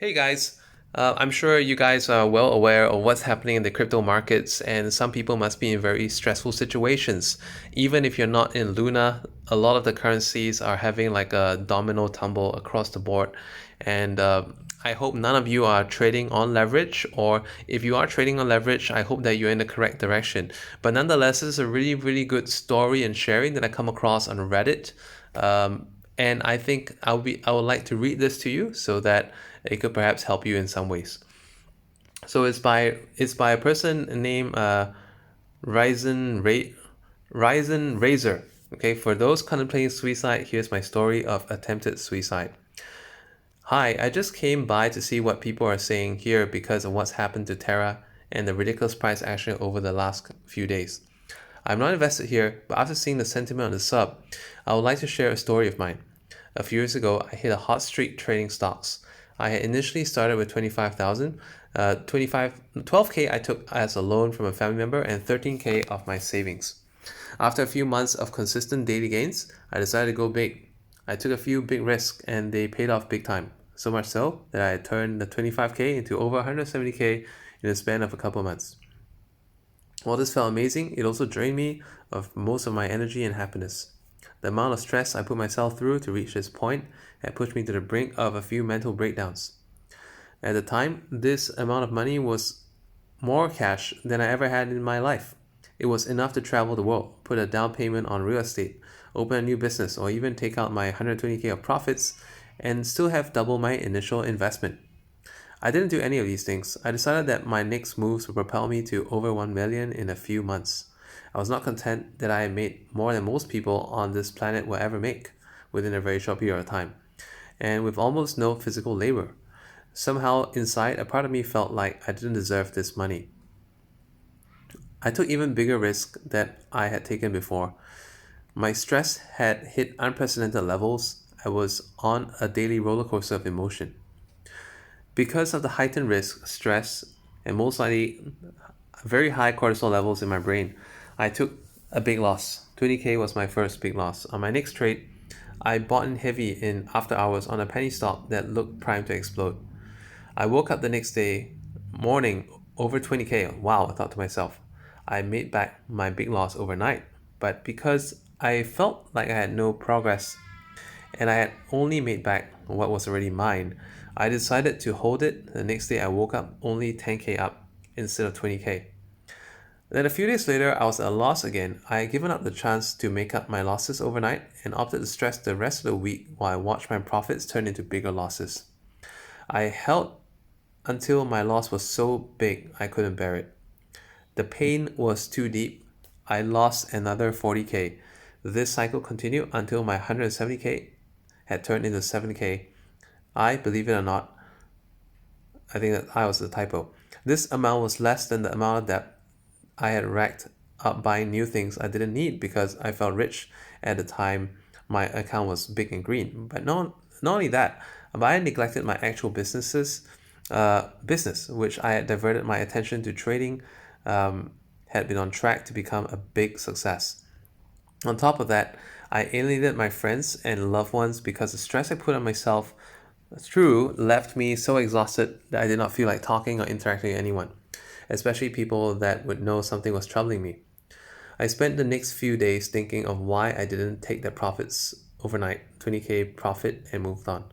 Hey guys, I'm sure you guys are well aware of what's happening in the crypto markets, and some people must be in very stressful situations. Even if you're not in Luna, a lot of the currencies are having like a domino tumble across the board. And I hope none of you are trading on leverage, or if you are trading on leverage, I hope that you're in the correct direction. But nonetheless, this is a really, really good story and sharing that I come across on Reddit. And I think I would like to read this to you so that it could perhaps help you in some ways. So it's by a person named Ryzen Ray, Ryzen Razor. Okay, for those contemplating suicide, here's my story of attempted suicide. Hi, I just came by to see what people are saying here because of what's happened to Terra and the ridiculous price action over the last few days. I'm not invested here, but after seeing the sentiment on the sub, I would like to share a story of mine. A few years ago, I hit a hot streak trading stocks. I had initially started with 25,000, 12K I took as a loan from a family member and 13K of my savings. After a few months of consistent daily gains, I decided to go big. I took a few big risks and they paid off big time. So much so that I turned the 25K into over 170K in the span of a couple months. While this felt amazing, it also drained me of most of my energy and happiness. The amount of stress I put myself through to reach this point had pushed me to the brink of a few mental breakdowns. At the time, this amount of money was more cash than I ever had in my life. It was enough to travel the world, put a down payment on real estate, open a new business, or even take out my 120K of profits and still have double my initial investment. I didn't do any of these things. I decided that my next moves would propel me to over 1 million in a few months. I was not content that I had made more than most people on this planet will ever make within a very short period of time, and with almost no physical labor. Somehow, inside, a part of me felt like I didn't deserve this money. I took even bigger risks that I had taken before. My stress had hit unprecedented levels. I was on a daily roller coaster of emotion. Because of the heightened risk, stress, and most likely very high cortisol levels in my brain, I took a big loss. 20K was my first big loss. On my next trade, I bought in heavy in after hours on a penny stock that looked primed to explode. I woke up the next day morning over 20K. Wow, I thought to myself. I made back my big loss overnight. But because I felt like I had no progress and I had only made back what was already mine, I decided to hold it. The next day I woke up only 10K up instead of 20K. Then a few days later, I was at a loss again. I had given up the chance to make up my losses overnight and opted to stress the rest of the week while I watched my profits turn into bigger losses. I held until my loss was so big I couldn't bear it. The pain was too deep. I lost another 40K. This cycle continued until my 170K had turned into 7K. I, believe it or not, I think that I was the typo. This amount was less than the amount of debt I had racked up buying new things I didn't need because I felt rich at the time my account was big and green. But not only that, but I had neglected my actual business, which I had diverted my attention to trading, had been on track to become a big success. On top of that, I alienated my friends and loved ones because the stress I put on myself through left me so exhausted that I did not feel like talking or interacting with anyone, especially people that would know something was troubling me. I spent the next few days thinking of why I didn't take the profits overnight, 20K profit, and moved on.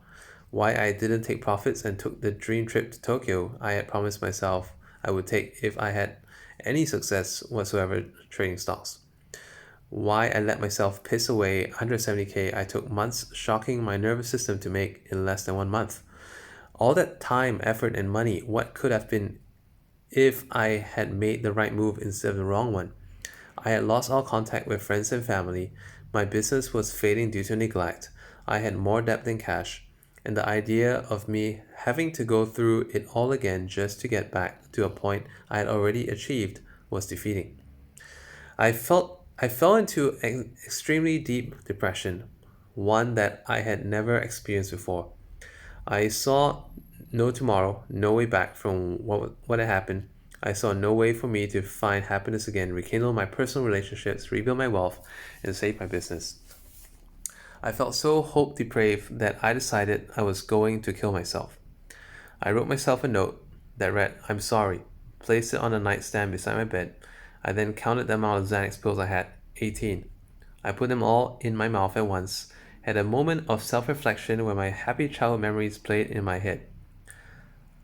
Why I didn't take profits and took the dream trip to Tokyo I had promised myself I would take if I had any success whatsoever trading stocks. Why I let myself piss away 170K I took months shocking my nervous system to make in less than 1 month. All that time, effort, and money, what could have been if I had made the right move instead of the wrong one? I had lost all contact with friends and family. My business was fading due to neglect. I had more debt than cash. And the idea of me having to go through it all again just to get back to a point I had already achieved was defeating. I fell into an extremely deep depression, one that I had never experienced before. I saw no tomorrow, no way back from what had happened. I saw no way for me to find happiness again, rekindle my personal relationships, rebuild my wealth, and save my business. I felt so hope depraved that I decided I was going to kill myself. I wrote myself a note that read, "I'm sorry," placed it on a nightstand beside my bed. I then counted the amount of Xanax pills I had, 18. I put them all in my mouth at once, had a moment of self-reflection where my happy childhood memories played in my head.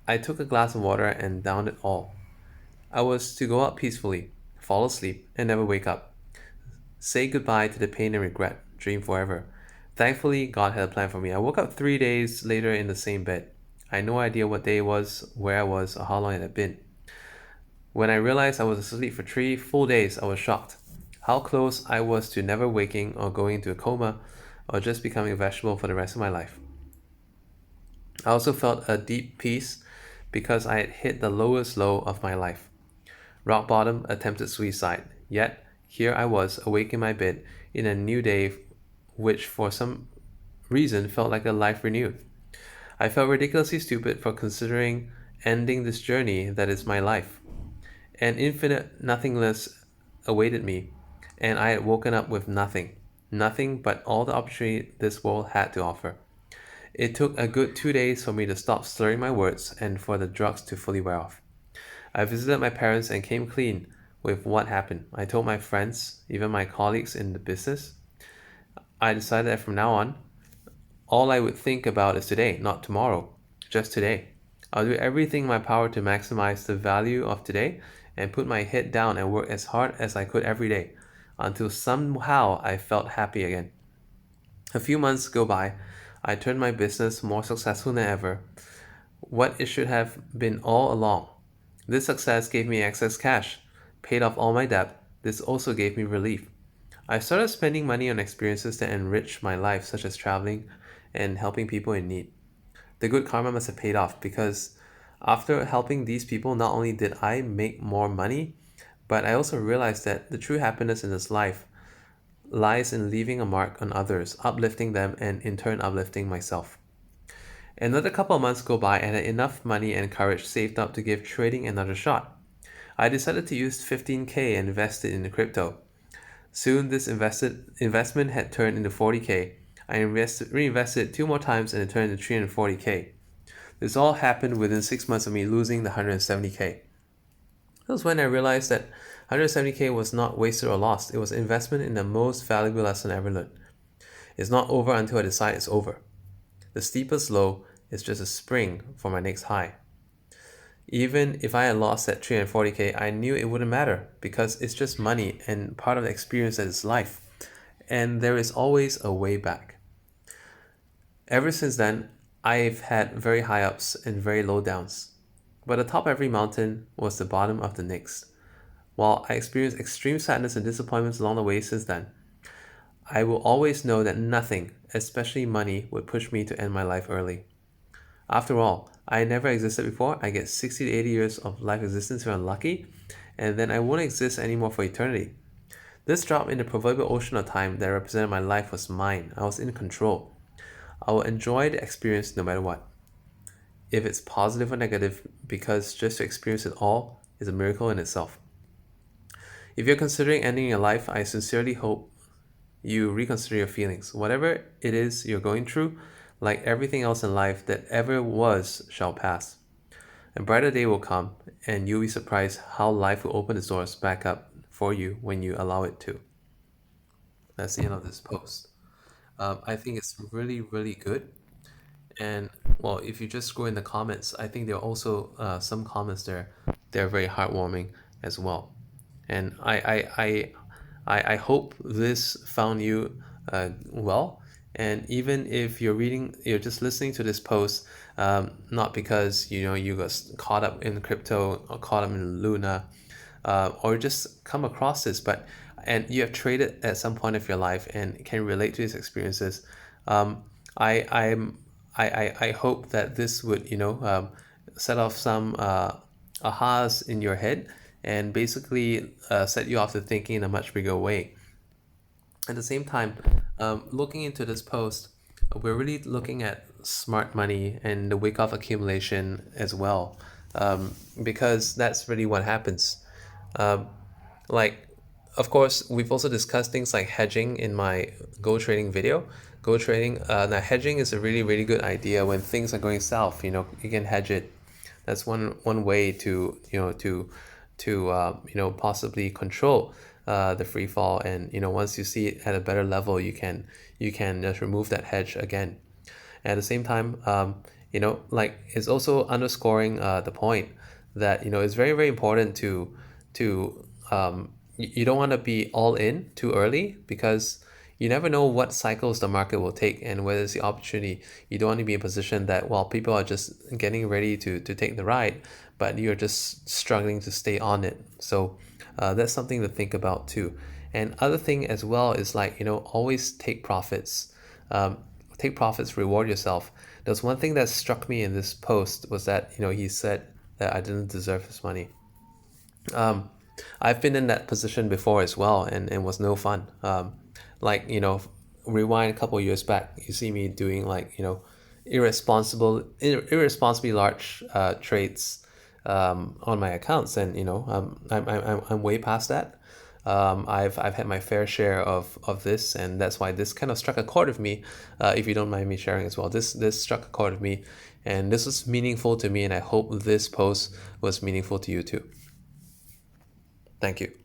I took a glass of water and downed it all. I was to go out peacefully, fall asleep, and never wake up. Say goodbye to the pain and regret, dream forever. Thankfully, God had a plan for me. I woke up 3 days later in the same bed. I had no idea what day it was, where I was, or how long it had been. When I realized I was asleep for 3 full days, I was shocked. How close I was to never waking or going into a coma or just becoming a vegetable for the rest of my life. I also felt a deep peace because I had hit the lowest low of my life. Rock bottom, attempted suicide. Yet, here I was, awake in my bed, in a new day, which for some reason felt like a life renewed. I felt ridiculously stupid for considering ending this journey that is my life. An infinite nothingness awaited me, and I had woken up with nothing. Nothing but all the opportunity this world had to offer. It took a good 2 days for me to stop slurring my words and for the drugs to fully wear off. I visited my parents and came clean with what happened. I told my friends, even my colleagues in the business. I decided that from now on, all I would think about is today, not tomorrow, just today. I'll do everything in my power to maximize the value of today and put my head down and work as hard as I could every day until somehow I felt happy again. A few months go by. I turned my business more successful than ever, what it should have been all along. This success gave me excess cash, paid off all my debt. This also gave me relief. I started spending money on experiences that enrich my life, such as traveling and helping people in need. The good karma must have paid off because after helping these people, not only did I make more money, but I also realized that the true happiness in this life lies in leaving a mark on others, uplifting them, and in turn uplifting myself. Another couple of months go by and I had enough money and courage saved up to give trading another shot. I decided to use 15K and invest it in crypto. Soon this investment had turned into 40K. I reinvested 2 more times and it turned into 340K. This all happened within 6 months of me losing the 170K. That was when I realized that 170K was not wasted or lost. It was investment in the most valuable lesson I ever learned. It's not over until I decide it's over. The steepest low is just a spring for my next high. Even if I had lost that 340K, I knew it wouldn't matter because it's just money and part of the experience that is life. And there is always a way back. Ever since then, I've had very high ups and very low downs. But atop every mountain was the bottom of the next. While I experienced extreme sadness and disappointments along the way since then, I will always know that nothing, especially money, would push me to end my life early. After all, I never existed before. I get 60 to 80 years of life existence if I'm lucky, and then I won't exist anymore for eternity. This drop in the proverbial ocean of time that represented my life was mine. I was in control. I will enjoy the experience no matter what. If it's positive or negative, because just to experience it all is a miracle in itself. If you're considering ending your life, I sincerely hope you reconsider your feelings. Whatever it is you're going through, like everything else in life that ever was, shall pass. A brighter day will come, and you'll be surprised how life will open its doors back up for you when you allow it to. That's the end of this post. I think it's really, really good. And well, if you just scroll in the comments, I think there are also some comments there. They're very heartwarming as well. And I hope this found you well. And even if you're just listening to this post, not because you got caught up in crypto or caught up in Luna, or just come across this, and you have traded at some point of your life and can relate to these experiences. I I'm I hope that this would set off some ahas in your head and basically set you off to thinking in a much bigger way. At the same time, looking into this post, we're really looking at smart money and the wake off accumulation as well, because that's really what happens. Um, like, of course, we've also discussed things like hedging in my gold trading video. go trading. Now hedging is a really good idea when things are going south. You can hedge it. That's one way to possibly control the free fall. And once you see it at a better level, you can just remove that hedge again. At the same time, like it's also underscoring the point that it's very important to you don't want to be all in too early, because you never know what cycles the market will take and whether it's the opportunity. You don't want to be in a position that while people are just getting ready to take the ride, but you're just struggling to stay on it. So that's something to think about too. And other thing as well is like, always take profits. Take profits, reward yourself. There's one thing that struck me in this post was that, he said that I didn't deserve his money. I've been in that position before as well, and it was no fun. Like, rewind a couple of years back, you see me doing like, irresponsibly large trades on my accounts, and I'm way past that. I've had my fair share of this, and that's why this kind of struck a chord with me. If you don't mind me sharing as well, this struck a chord with me, and this was meaningful to me, and I hope this post was meaningful to you too. Thank you.